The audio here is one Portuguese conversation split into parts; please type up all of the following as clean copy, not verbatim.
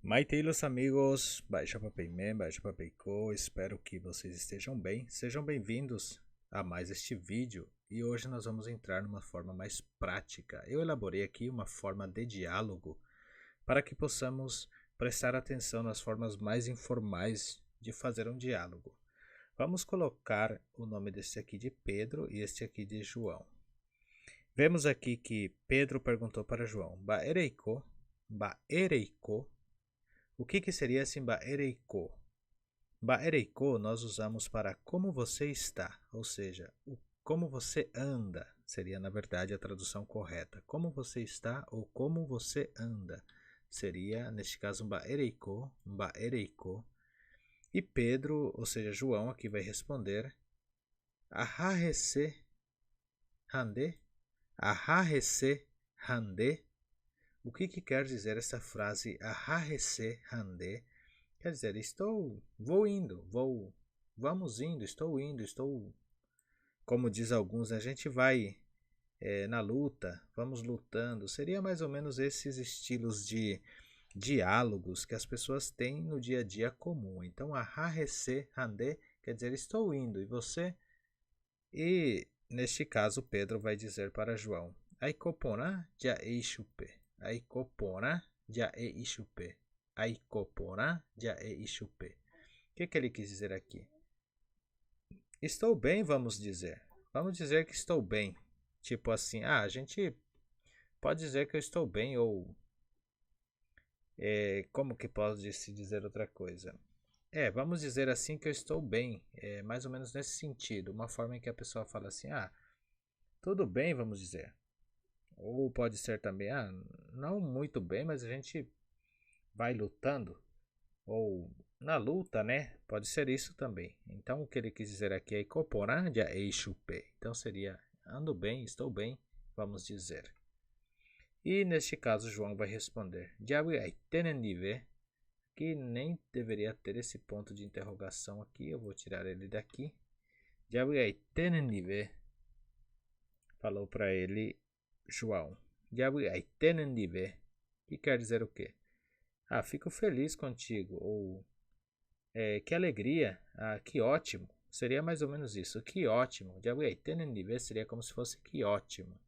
Maiteiros amigos, Baixa Papeiman, Baixa Papeicô, espero que vocês estejam bem. Sejam bem-vindos a mais este vídeo e hoje nós vamos entrar numa forma mais prática. Eu elaborei aqui uma forma de diálogo para que possamos prestar atenção nas formas mais informais de fazer um diálogo. Vamos colocar o nome deste aqui de Pedro e este aqui de João. Vemos aqui que Pedro perguntou para João, Baereiko, Baereiko. O que seria esse Baereiko? Baereiko nós usamos para como você está, ou seja, como você anda, seria na verdade a tradução correta. Como você está ou como você anda, seria neste caso um Baereiko, Baereiko. E Pedro, ou seja, João aqui vai responder Ahahese hande, Ahahese hande. O que quer dizer essa frase Ahahese hande? Quer dizer, vou indo, vamos indo, estou. Como diz alguns, a gente vai na luta, vamos lutando. Seria mais ou menos esses estilos de diálogos que as pessoas têm no dia a dia comum. Então, ahahese hande quer dizer estou indo, e você? E neste caso, Pedro vai dizer para João, Aikopona ja eishupe. Aikopona ja eishupe. Aikopona ja eishupe. O que ele quis dizer aqui? Estou bem, vamos dizer. Vamos dizer que estou bem. Tipo assim, a gente pode dizer que eu estou bem, ou como que pode se dizer outra coisa? Vamos dizer assim que eu estou bem. É mais ou menos nesse sentido. Uma forma em que a pessoa fala assim, tudo bem, vamos dizer. Ou pode ser também, não muito bem, mas a gente vai lutando. Ou na luta, né? Pode ser isso também. Então, o que ele quis dizer aqui é Koporandia Eishupe. Então, seria ando bem, estou bem, vamos dizer. E neste caso, João vai responder Jawi Tenenive, que nem deveria ter esse ponto de interrogação aqui. Eu vou tirar ele daqui. Jawi Tenenive, falou para ele João. Jawi Tenenive, que quer dizer o quê? Fico feliz contigo, ou que alegria, que ótimo. Seria mais ou menos isso, que ótimo. Seria como se fosse que ótimo.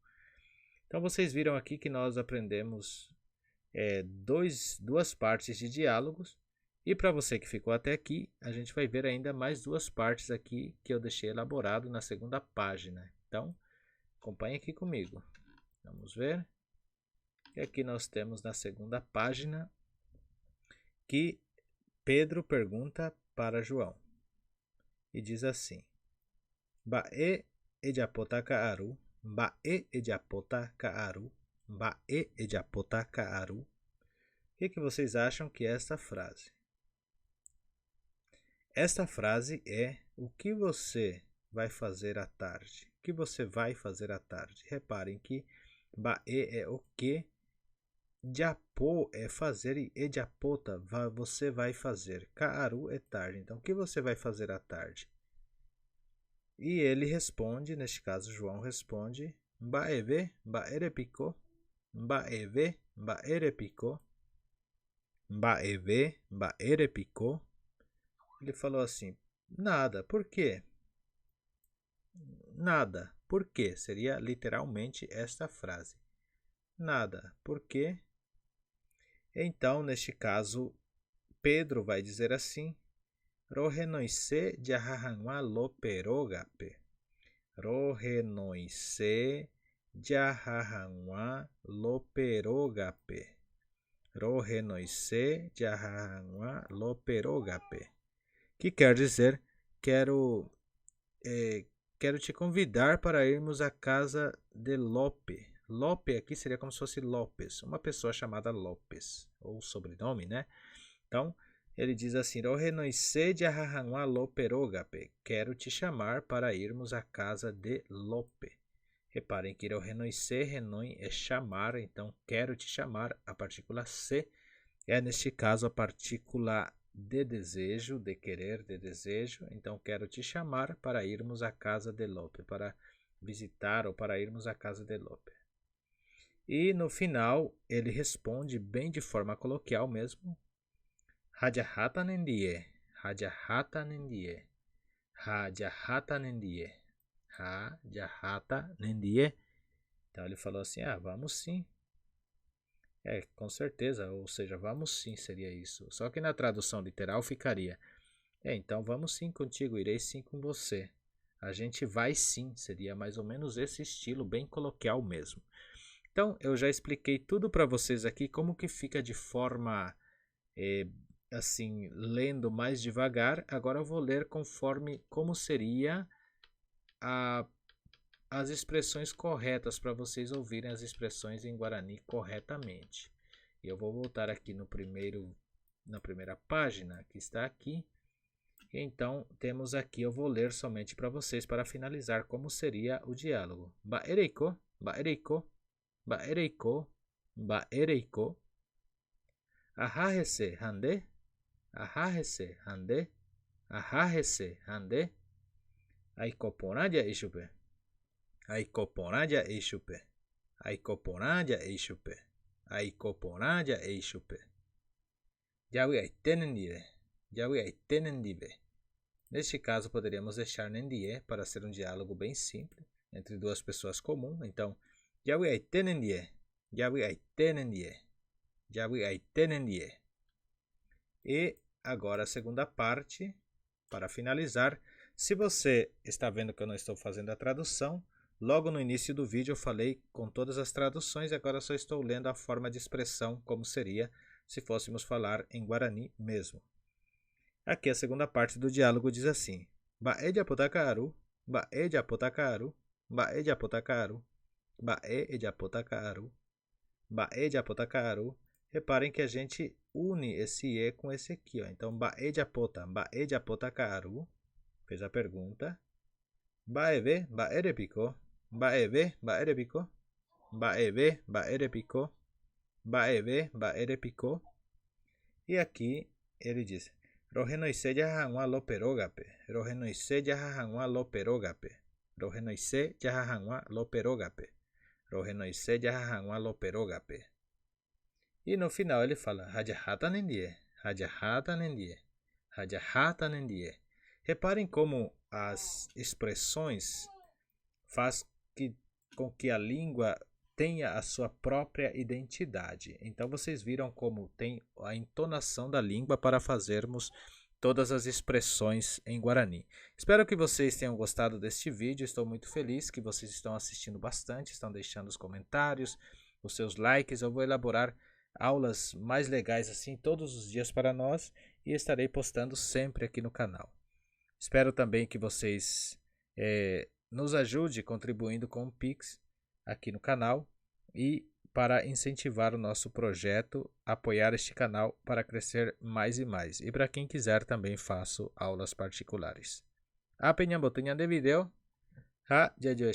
Então vocês viram aqui que nós aprendemos duas partes de diálogos. E para você que ficou até aqui, a gente vai ver ainda mais duas partes aqui que eu deixei elaborado na segunda página. Então, acompanhe aqui comigo. Vamos ver. E aqui nós temos na segunda página que Pedro pergunta para João. E diz assim: Bae ejapotaka aru, bae ejapotaka aru, bae ejapotaka aru. O que vocês acham que é esta frase? Esta frase é o que você vai fazer à tarde. O que você vai fazer à tarde? Reparem que bae é o que, japô é fazer e ejapota você vai fazer. Kaaru é tarde. Então, o que você vai fazer à tarde? E ele responde, neste caso João responde, Baeve, baerepiko, baeve, baerepiko, baeve, baerepiko. Ele falou assim, nada, por quê? Nada, por quê? Seria literalmente esta frase. Nada, por quê? Então, neste caso, Pedro vai dizer assim, Rohenoise jahahanwa loperogape. Rohenoise jahahanwa loperogape. Rohenoise jahahanwa loperogape. Que quer dizer, quero te convidar para irmos à casa de Lope. Lope aqui seria como se fosse Lopes, uma pessoa chamada Lopes, ou sobrenome, né? Então, ele diz assim, quero te chamar para irmos à casa de Lope. Reparem que Rohenoise, renoi é chamar, então quero te chamar, a partícula se é neste caso a partícula de desejo, de querer, de desejo. Então quero te chamar para irmos à casa de Lope, para visitar ou para irmos à casa de Lope. E no final ele responde bem de forma coloquial mesmo, hajahata nendie, hajahata nendie, hajahata nendie, hajahata nendie. Então ele falou assim, vamos sim. Com certeza, ou seja, vamos sim seria isso. Só que na tradução literal ficaria, então vamos sim contigo, irei sim com você. A gente vai sim, seria mais ou menos esse estilo, bem coloquial mesmo. Então, eu já expliquei tudo para vocês aqui, como que fica de forma, assim, lendo mais devagar. Agora eu vou ler conforme, como seria as expressões corretas, para vocês ouvirem as expressões em Guarani corretamente. E eu vou voltar aqui na primeira página, que está aqui. Então, temos aqui, eu vou ler somente para vocês, para finalizar, como seria o diálogo. Baereiko, baereiko, baereiko, baereiko. Ahahese hande, ahahese hande, ahahese hande. Aikoponaja ishupe, aikoponaja ishupe, aikoponaja ishupe, aikoponaja ishupe. Yawi aitenendire, yawi aitenendibe. Neste caso, poderíamos deixar nendie para ser um diálogo bem simples entre duas pessoas comuns. Então, yawi aitenendie, yawi aitenendie, yawi aitenendie. E agora a segunda parte, para finalizar. Se você está vendo que eu não estou fazendo a tradução, logo no início do vídeo eu falei com todas as traduções e agora só estou lendo a forma de expressão como seria se fôssemos falar em Guarani mesmo. Aqui a segunda parte do diálogo diz assim: Bae japotakaru, bae japotakaru, bae japotakaru, bae japotakaru, bae japotakaru. Reparem que a gente une esse e com esse aqui, ó. Então, bae japotakaru. Fez a pergunta. Baeve, baerepiko, baeve, baerepiko, baeve, baerepiko, baeve, baerepiko. E aqui ele diz: Rogenoise jahanwa loperogape, rogenoise jahanwa loperogape, rogenoise jahanwa loperogape, rogenoise jahanwa loperogape. E no final ele fala: Hajahata nendie, hajahata nendie, hajahata nendie. Reparem como as expressões faz com que a língua tenha a sua própria identidade. Então vocês viram como tem a entonação da língua para fazermos todas as expressões em Guarani. Espero que vocês tenham gostado deste vídeo. Estou muito feliz que vocês estão assistindo bastante, estão deixando os comentários, os seus likes. Eu vou elaborar aulas mais legais assim todos os dias para nós e estarei postando sempre aqui no canal. Espero também que vocês nos ajudem contribuindo com o Pix aqui no canal e para incentivar o nosso projeto, apoiar este canal para crescer mais e mais. E para quem quiser também faço aulas particulares. Apeñan botuñan de video. Ha, ya yo